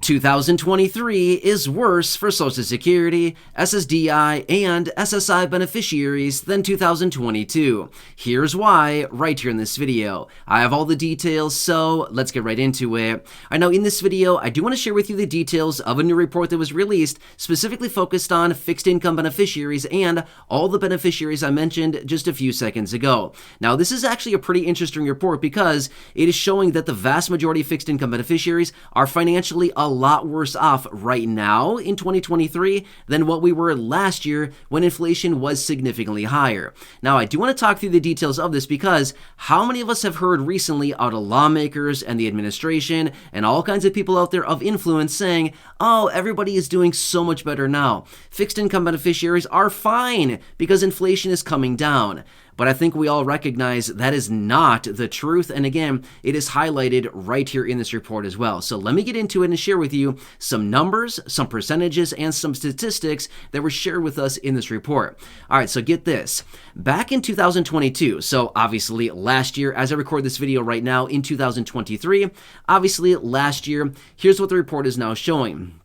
2023 is worse for Social Security, SSDI, and SSI beneficiaries than 2022. Here's why, right here in this video. I have all the details, so let's get right into it. I know in this video, I do want to share with you the details of a new report that was released, specifically focused on fixed income beneficiaries and all the beneficiaries I mentioned just a few seconds ago. Now, this is actually a pretty interesting report because it is showing that the vast majority of fixed income beneficiaries are financially a lot worse off right now in 2023 than what we were last year when inflation was significantly higher. Now, I do want to talk through the details of this because how many of us have heard recently out of lawmakers and the administration and all kinds of people out there of influence saying, oh, everybody is doing so much better now. Fixed income beneficiaries are fine because inflation is coming down. But I think we all recognize that is not the truth. And again, it is highlighted right here in this report as well. So let me get into it and share with you some numbers, some percentages, and some statistics that were shared with us in this report. All right, so get this. Back in 2022, so obviously last year, as I record this video right now in 2023, obviously last year, here's what the report is now showing.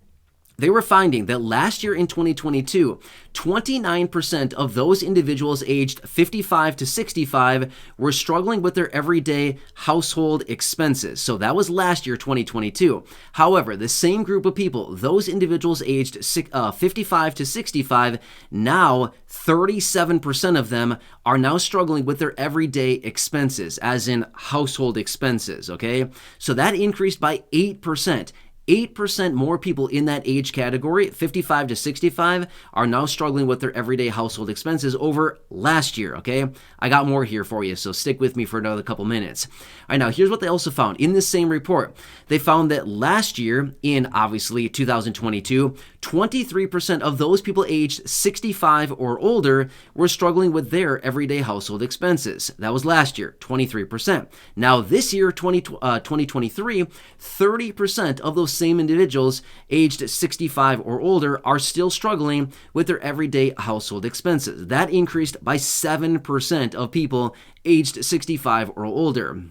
They were finding that last year in 2022, 29% of those individuals aged 55 to 65 were struggling with their everyday household expenses. So that was last year, 2022. However, the same group of people, those individuals aged 55 to 65, now 37% of them are now struggling with their everyday expenses, as in household expenses, okay? So that increased by 8%. 8% more people in that age category, 55 to 65, are now struggling with their everyday household expenses over last year, okay? I got more here for you, so stick with me for another couple minutes. All right, now here's what they also found in this same report. They found that last year, in obviously 2022, 23% of those people aged 65 or older were struggling with their everyday household expenses. That was last year, 23%. Now this year, 2023, 30% of those same individuals aged 65 or older are still struggling with their everyday household expenses. That increased by 7% of people aged 65 or older.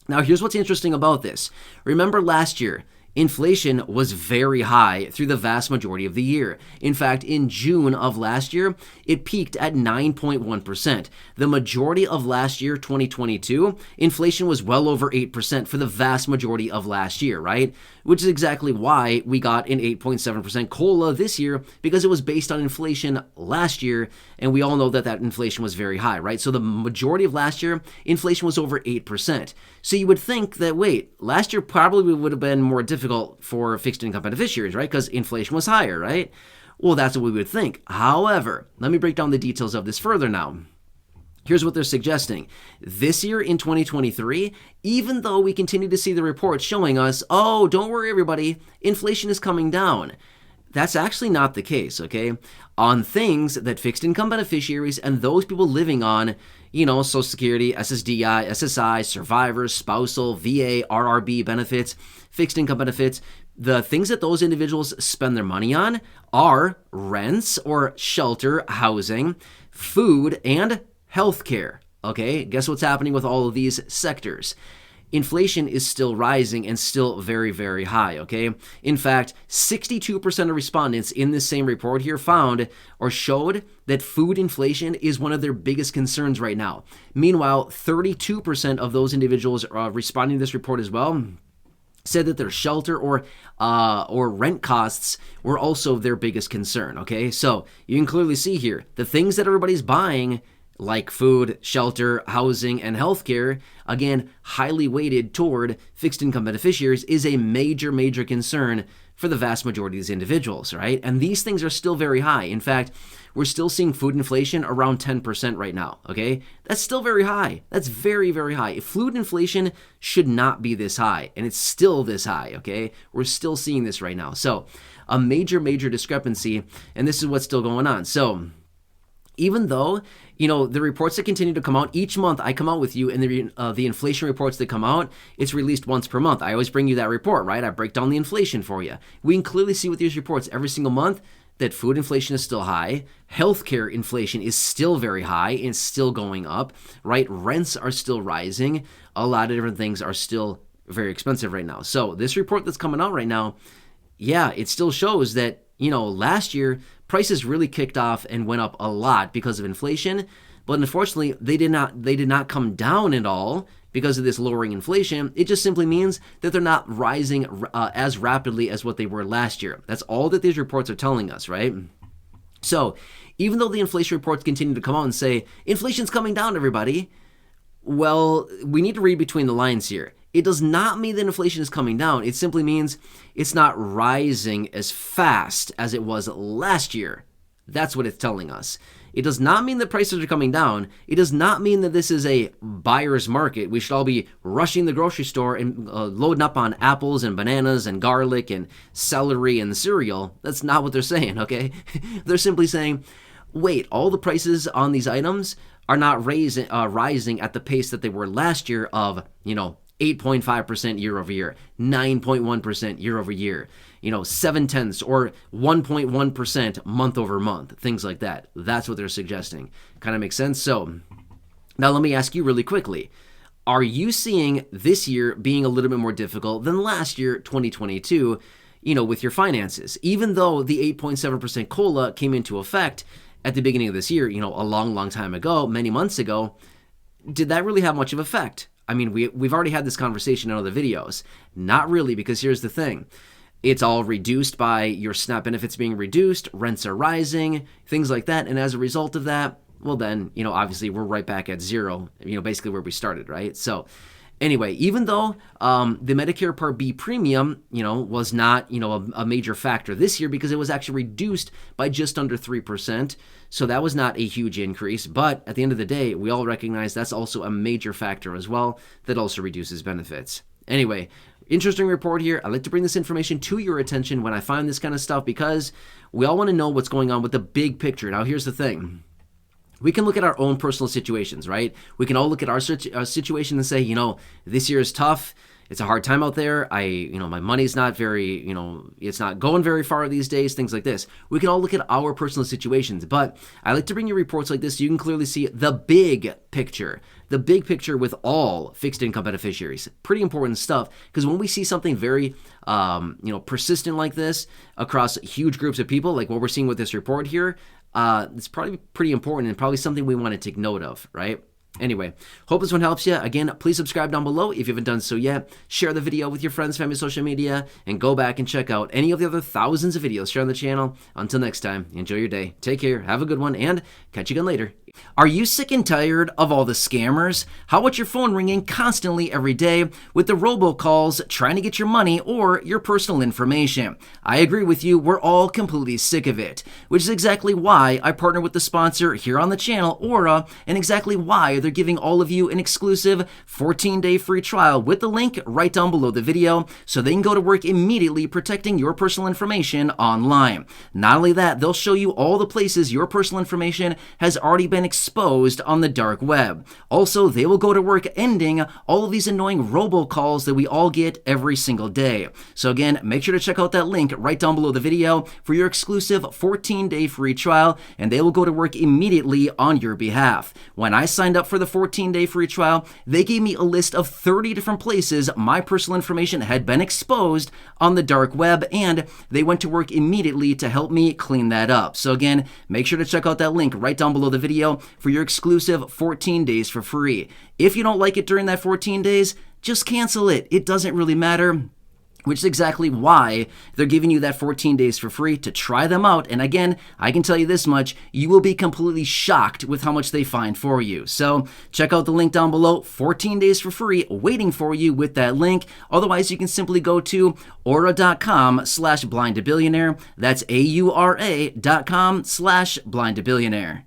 Now, here's what's interesting about this. Remember last year, inflation was very high through the vast majority of the year. In fact, in June of last year, it peaked at 9.1%. The majority of last year, 2022, inflation was well over 8% for the vast majority of last year, right? Which is exactly why we got an 8.7% COLA this year, because it was based on inflation last year, and we all know that that inflation was very high, right? So the majority of last year, inflation was over 8%. So you would think that, wait, last year probably would have been more difficult for fixed income beneficiaries, right? Because inflation was higher, right? Well, that's what we would think. However, let me break down the details of this further now. Here's what they're suggesting. This year in 2023, even though we continue to see the reports showing us, oh, don't worry everybody, inflation is coming down. That's actually not the case, okay? On things that fixed income beneficiaries and those people living on, Social Security, SSDI, SSI, survivors, spousal, VA, RRB benefits, fixed income benefits, the things that those individuals spend their money on are rents or shelter, housing, food, and healthcare. Okay, guess what's happening with all of these sectors? Inflation is still rising and still very, very high, okay? In fact, 62% of respondents in this same report here found or showed that food inflation is one of their biggest concerns right now. Meanwhile, 32% of those individuals responding to this report as well said that their shelter or rent costs were also their biggest concern, okay? So you can clearly see here, the things that everybody's buying, like food, shelter, housing, and healthcare, again, highly weighted toward fixed income beneficiaries, is a major, major concern for the vast majority of these individuals, right? And these things are still very high. In fact, we're still seeing food inflation around 10% right now, okay? That's still very high. That's very, very high. Food inflation should not be this high, and it's still this high, okay? We're still seeing this right now. So a major, major discrepancy, and this is what's still going on. So even though, the reports that continue to come out each month, I come out with you, and the inflation reports that come out, it's released once per month. I always bring you that report, right? I break down the inflation for you. We can clearly see with these reports every single month that food inflation is still high, healthcare inflation is still very high and still going up, right? Rents are still rising. A lot of different things are still very expensive right now. So this report that's coming out right now, yeah, it still shows that, last year prices really kicked off and went up a lot because of inflation, but unfortunately they did not come down at all because of this lowering inflation. It just simply means that they're not rising as rapidly as what they were last year. That's all that these reports are telling us, right? So even though the inflation reports continue to come out and say, inflation's coming down, everybody, well, we need to read between the lines here. It does not mean that inflation is coming down. It simply means it's not rising as fast as it was last year. That's what it's telling us. It does not mean that prices are coming down. It does not mean that this is a buyer's market. We should all be rushing the grocery store and loading up on apples and bananas and garlic and celery and cereal. That's not what they're saying, okay? They're simply saying, wait, all the prices on these items are not rising at the pace that they were last year of, 8.5% year over year, 9.1% year over year, 0.7 or 1.1% month over month, things like that. That's what they're suggesting. Kind of makes sense. So now let me ask you really quickly. Are you seeing this year being a little bit more difficult than last year, 2022, with your finances? Even though the 8.7% COLA came into effect at the beginning of this year, a long, long time ago, many months ago, did that really have much of effect? I mean, we've already had this conversation in other videos. Not really, because here's the thing. It's all reduced by your SNAP benefits being reduced, rents are rising, things like that. And as a result of that, well then, obviously we're right back at zero, basically where we started, right? So anyway, even though the Medicare Part B premium, was not, a major factor this year because it was actually reduced by just under 3%. So that was not a huge increase. But at the end of the day, we all recognize that's also a major factor as well that also reduces benefits. Anyway, interesting report here. I like to bring this information to your attention when I find this kind of stuff because we all want to know what's going on with the big picture. Now, here's the thing. We can look at our own personal situations, right? We can all look at our situation and say, this year is tough. It's a hard time out there. My money's not very, it's not going very far these days, things like this. We can all look at our personal situations, but I like to bring you reports like this so you can clearly see the big picture with all fixed income beneficiaries. Pretty important stuff, because when we see something very, persistent like this across huge groups of people, like what we're seeing with this report here, it's probably pretty important and probably something we want to take note of, right? Anyway, hope this one helps you. Again, please subscribe down below if you haven't done so yet. Share the video with your friends, family, social media, and go back and check out any of the other thousands of videos shared on the channel. Until next time, enjoy your day. Take care, have a good one, and catch you again later. Are you sick and tired of all the scammers? How about your phone ringing constantly every day with the robocalls trying to get your money or your personal information? I agree with you, we're all completely sick of it, which is exactly why I partner with the sponsor here on the channel, Aura, and exactly why they're giving all of you an exclusive 14-day free trial with the link right down below the video so they can go to work immediately protecting your personal information online. Not only that, they'll show you all the places your personal information has already been exposed on the dark web. Also, they will go to work ending all of these annoying robocalls that we all get every single day. So again, make sure to check out that link right down below the video for your exclusive 14-day free trial, and they will go to work immediately on your behalf. When I signed up for the 14-day free trial, they gave me a list of 30 different places my personal information had been exposed on the dark web, and they went to work immediately to help me clean that up. So again, make sure to check out that link right down below the video for your exclusive 14 days for free. If you don't like it during that 14 days, just cancel it. It doesn't really matter. Which is exactly why they're giving you that 14 days for free to try them out. And again, I can tell you this much, you will be completely shocked with how much they find for you. So check out the link down below, 14 days for free, waiting for you with that link. Otherwise, you can simply go to aura.com/blindtobillionaire. That's AURA.com/blindtobillionaire.